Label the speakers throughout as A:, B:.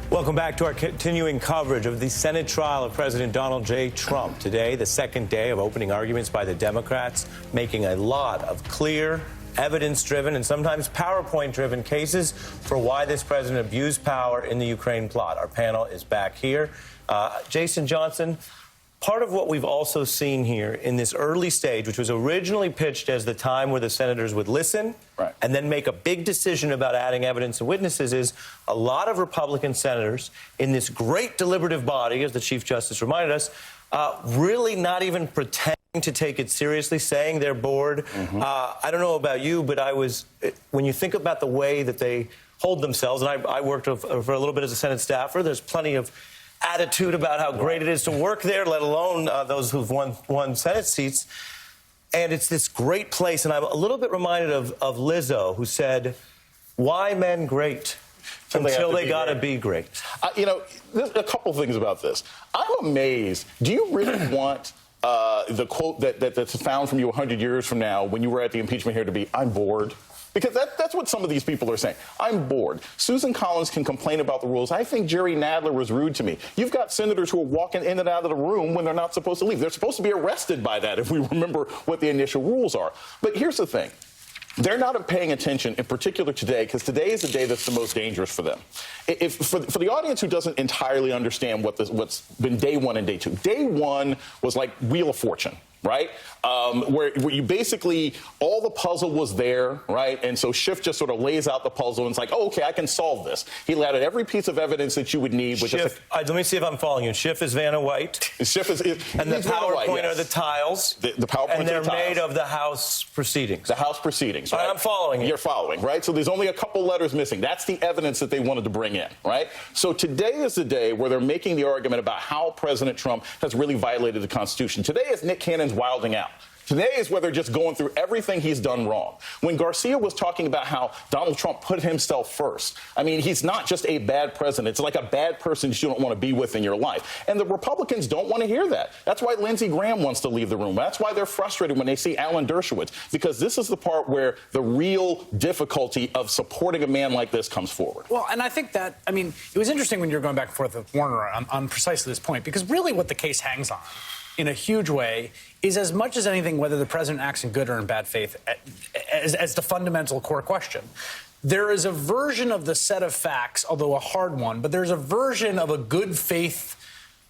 A: Welcome back to our continuing coverage of the Senate trial of President Donald J. Trump. Today, the second day of opening arguments by the Democrats, making a lot of clear, evidence-driven and sometimes PowerPoint-driven cases for why this president abused power in the Ukraine plot. Our panel is back here. Jason Johnson, part of what we've also seen here in this early stage, which was originally pitched as the time where the senators would listen and then make a big decision about adding evidence and witnesses, is a lot of Republican senators in this great deliberative body, as the Chief Justice reminded us, really not even pretending to take it seriously, saying they're bored. I don't know about you, but when you think about the way that they hold themselves, and I worked for a little bit as a Senate staffer, there's plenty of attitude about how great it is to work there, let alone those who've won Senate seats. And it's this great place. And I'm a little bit reminded of Lizzo, who said, why men great until they got to be great?
B: There's a couple things about this. I'm amazed. Do you really want the quote that's found from you 100 years from now when you were at the impeachment hearing to be, I'm bored? Because that's what some of these people are saying. I'm bored. Susan Collins can complain about the rules. I think Jerry Nadler was rude to me. You've got senators who are walking in and out of the room when they're not supposed to leave. They're supposed to be arrested by that if we remember what the initial rules are. But here's the thing. They're not paying attention, in particular today, because today is the day that's the most dangerous for them. For the audience who doesn't entirely understand what's been day one and day two, day one was like Wheel of Fortune, right? Where you basically, all the puzzle was there, right? And so Schiff just sort of lays out the puzzle and it's like, oh, okay, I can solve this. He laid out every piece of evidence that you would need.
A: Schiff, let me see if I'm following you. Schiff is Vanna White.
B: Schiff is
A: and the PowerPoint are the tiles.
B: The PowerPoint
A: and they're
B: are the tiles.
A: made of the House proceedings.
B: The House proceedings, right?
A: I'm following you.
B: You're following, right? So there's only a couple letters missing. That's the evidence that they wanted to bring in, right? So today is the day where they're making the argument about how President Trump has really violated the Constitution. Today is Nick Cannon's wilding out. Today is where they're just going through everything he's done wrong. When Garcia was talking about how Donald Trump put himself first, I mean, he's not just a bad president. It's like a bad person you don't want to be with in your life. And the Republicans don't want to hear that. That's why Lindsey Graham wants to leave the room. That's why they're frustrated when they see Alan Dershowitz, because this is the part where the real difficulty of supporting a man like this comes forward.
C: Well, and I think that, I mean, it was interesting when you were going back and forth with Warner on precisely this point, because really what the case hangs on, in a huge way, is as much as anything whether the president acts in good or in bad faith as the fundamental core question. There is a version of the set of facts, although a hard one, but there's a version of a good faith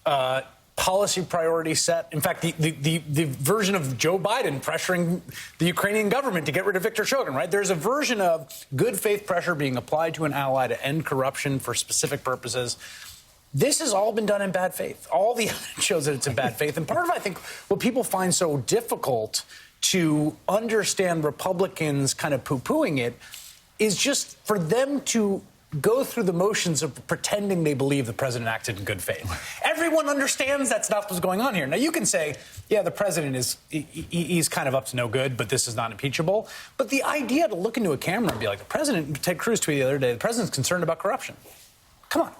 C: policy priority set. In fact, the version of Joe Biden pressuring the Ukrainian government to get rid of Viktor Shogun, right? There's a version of good faith pressure being applied to an ally to end corruption for specific purposes. This has all been done in bad faith. All the evidence shows that it's in bad faith. And part of, I think, what people find so difficult to understand Republicans kind of poo-pooing it is just for them to go through the motions of pretending they believe the president acted in good faith. Everyone understands that's not what's going on here. Now, you can say, yeah, the president he's kind of up to no good, but this is not impeachable. But the idea to look into a camera and be like, the president, Ted Cruz tweeted the other day, the president's concerned about corruption. Come on.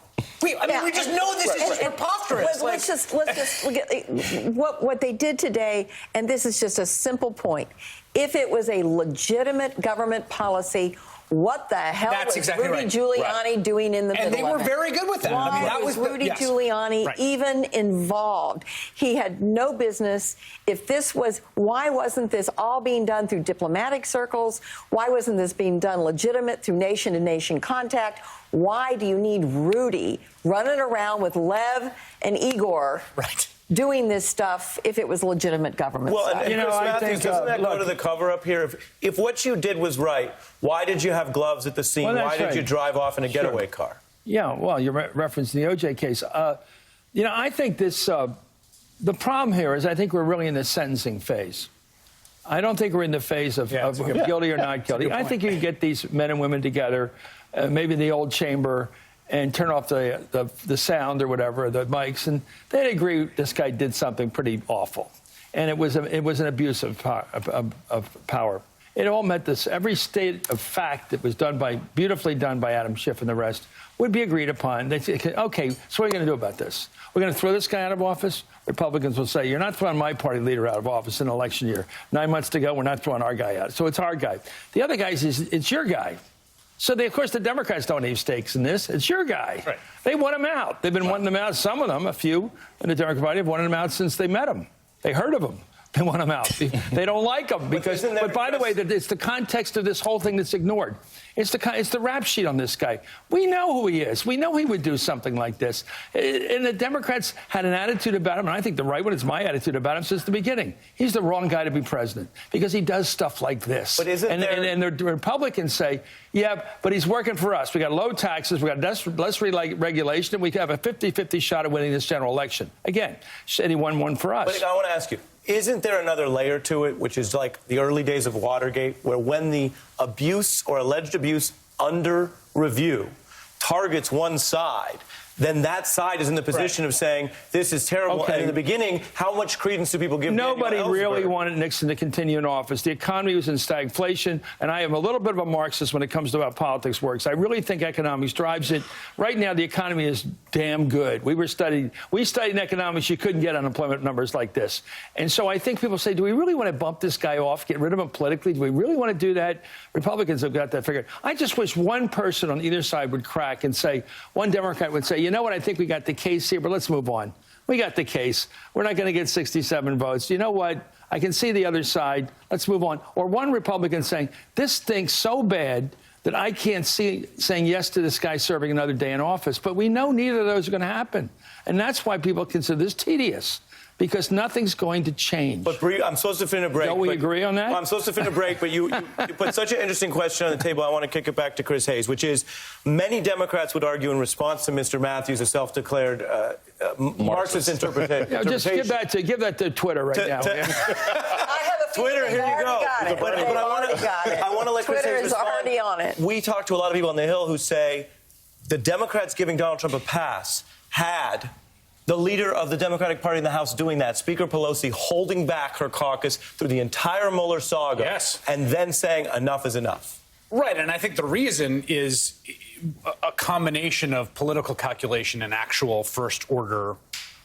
C: We just know this is preposterous.
D: Let's just look at what they did today, and this is just a simple point. If it was a legitimate government policy, what the hell was Rudy Giuliani doing in the middle of it?
C: And they were very good with that.
D: Why
C: that
D: was Rudy Giuliani even involved? He had no business. If this was, why wasn't this all being done through diplomatic circles? Why wasn't this being done legitimate through nation-to-nation contact? Why do you need Rudy running around with Lev and Igor doing this stuff if it was legitimate government stuff?
A: And Chris Matthews, doesn't that go to the cover-up here? If what you did was right, why did you have gloves at the scene? Why did you drive off in a getaway car?
E: Yeah, well, you're referencing the O.J. case. I think this, the problem here is I think we're really in the sentencing phase. I don't think we're in the phase of guilty or not guilty. I think you can get these men and women together, maybe in the old chamber, and turn off the sound or whatever, the mics, and they'd agree this guy did something pretty awful. And it was an abuse of power. It all meant this. Every state of fact that was beautifully done by Adam Schiff and the rest would be agreed upon. They'd say, okay, so what are you going to do about this? We're going to throw this guy out of office? Republicans will say, you're not throwing my party leader out of office in an election year. 9 months to go, we're not throwing our guy out. So it's our guy. The other guy says, it's your guy. So, of course, the Democrats don't have stakes in this. It's your guy.
C: Right.
E: They want him out. They've been wanting him out. Some of them, a few in the Democratic Party, have wanted him out since they met him. They heard of him. They want him out. They don't like him because. But by the way, it's the context of this whole thing that's ignored. It's the rap sheet on this guy. We know who he is. We know he would do something like this. And the Democrats had an attitude about him, and I think the right one is my attitude about him since the beginning. He's the wrong guy to be president because he does stuff like this.
A: But
E: and the Republicans say, yeah, but he's working for us. We got low taxes, we got less regulation, and we have a 50-50 shot of winning this general election. Again, said he won one for us.
A: But I want to ask you. Isn't there another layer to it, which is like the early days of Watergate, where when the abuse or alleged abuse under review targets one side, then that side is in the position of saying, this is terrible.
E: Okay.
A: And in the beginning, how much credence do people give
E: Nobody
A: Daniel
E: really
A: Ellsberg?
E: wanted Nixon to continue in office. The economy was in stagflation, and I am a little bit of a Marxist when it comes to how politics works. I really think economics drives it. Right now, the economy is damn good. We studied in economics. You couldn't get unemployment numbers like this. And so I think people say, do we really want to bump this guy off, get rid of him politically? Do we really want to do that? Republicans have got that figured. I just wish one person on either side would crack and say, one Democrat would say, you know what, I think we got the case here, but let's move on. We got the case. We're not going to get 67 votes. You know what? I can see the other side. Let's move on. Or one Republican saying, this stinks so bad that I can't see saying yes to this guy serving another day in office. But we know neither of those are going to happen. And that's why people consider this tedious. Because nothing's going to change.
A: But Bree, I'm supposed to fit in a break.
E: Don't we agree on that?
A: Well, I'm supposed to fit in a break, but you put such an interesting question on the table. I want to kick it back to Chris Hayes, which is many Democrats would argue in response to Mr. Matthews, a self-declared Marxist interpretation.
E: Just give that to Twitter right now.
D: I have a feeling
A: Twitter, here you go.
D: But
A: I want to let Chris
D: Twitter
A: Hayes
D: is
A: respond.
D: already on it.
A: We talked to a lot of people on the Hill who say the Democrats giving Donald Trump a pass had the leader of the Democratic Party in the House doing that, Speaker Pelosi, holding back her caucus through the entire Mueller saga.
C: Yes.
A: And then saying enough is enough.
C: Right, and I think the reason is a combination of political calculation and actual first-order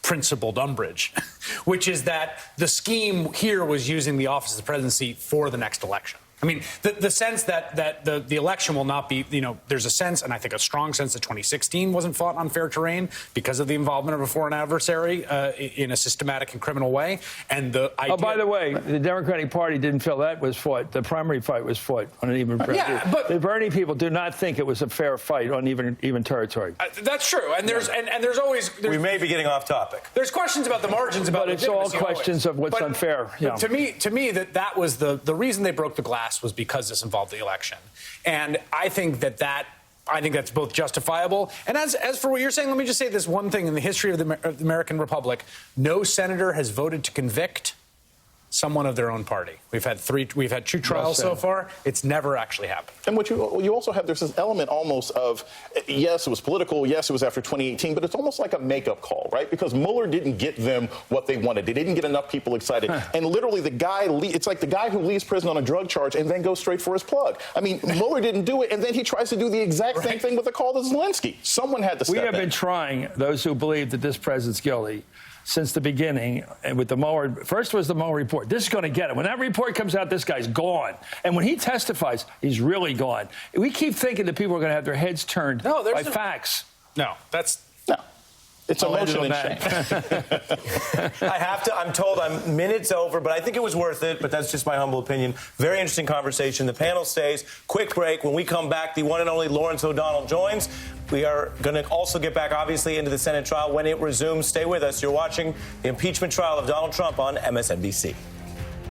C: principled umbrage, which is that the scheme here was using the office of the presidency for the next election. I mean, the sense that the election will not be, there's a sense, and I think a strong sense that 2016 wasn't fought on fair terrain because of the involvement of a foreign adversary in a systematic and criminal way. And the idea.
E: Oh, by the way, the Democratic Party didn't feel that was fought. The primary fight was fought on an even.
C: Yeah, but
E: the Bernie people do not think it was a fair fight on even territory.
C: That's true, and there's always.
A: We may be getting off topic.
C: There's questions about the margins, about
E: but it's all
C: legitimacy
E: questions
C: always.
E: of what's unfair.
C: But to me, that was the reason they broke the glass was because this involved the election, and I think that's both justifiable. And as for what you're saying, let me just say this one thing: in the history of the American Republic, no senator has voted to convict someone of their own party. We've had two trials so far. It's never actually happened.
B: And what you also have, there's this element almost of, yes, it was political, yes, it was after 2018, but it's almost like a makeup call, right? Because Mueller didn't get them what they wanted. They didn't get enough people excited. And literally it's like the guy who leaves prison on a drug charge and then goes straight for his plug. I mean, Mueller didn't do it, and then he tries to do the exact same thing with the call to Zelensky. Someone had to step in.
E: We have been trying, those who believe that this president's guilty, since the beginning, and with the Mueller, first was the Mueller report. This is going to get him. When that report comes out, this guy's gone. And when he testifies, he's really gone. We keep thinking that people are going to have their heads turned by facts.
C: No, that's...
B: No. It's emotion and shame.
A: I'm told I'm minutes over, but I think it was worth it, but that's just my humble opinion. Very interesting conversation. The panel stays. Quick break. When we come back, the one and only Lawrence O'Donnell joins. We are going to also get back, obviously, into the Senate trial when it resumes. Stay with us. You're watching the impeachment trial of Donald Trump on MSNBC.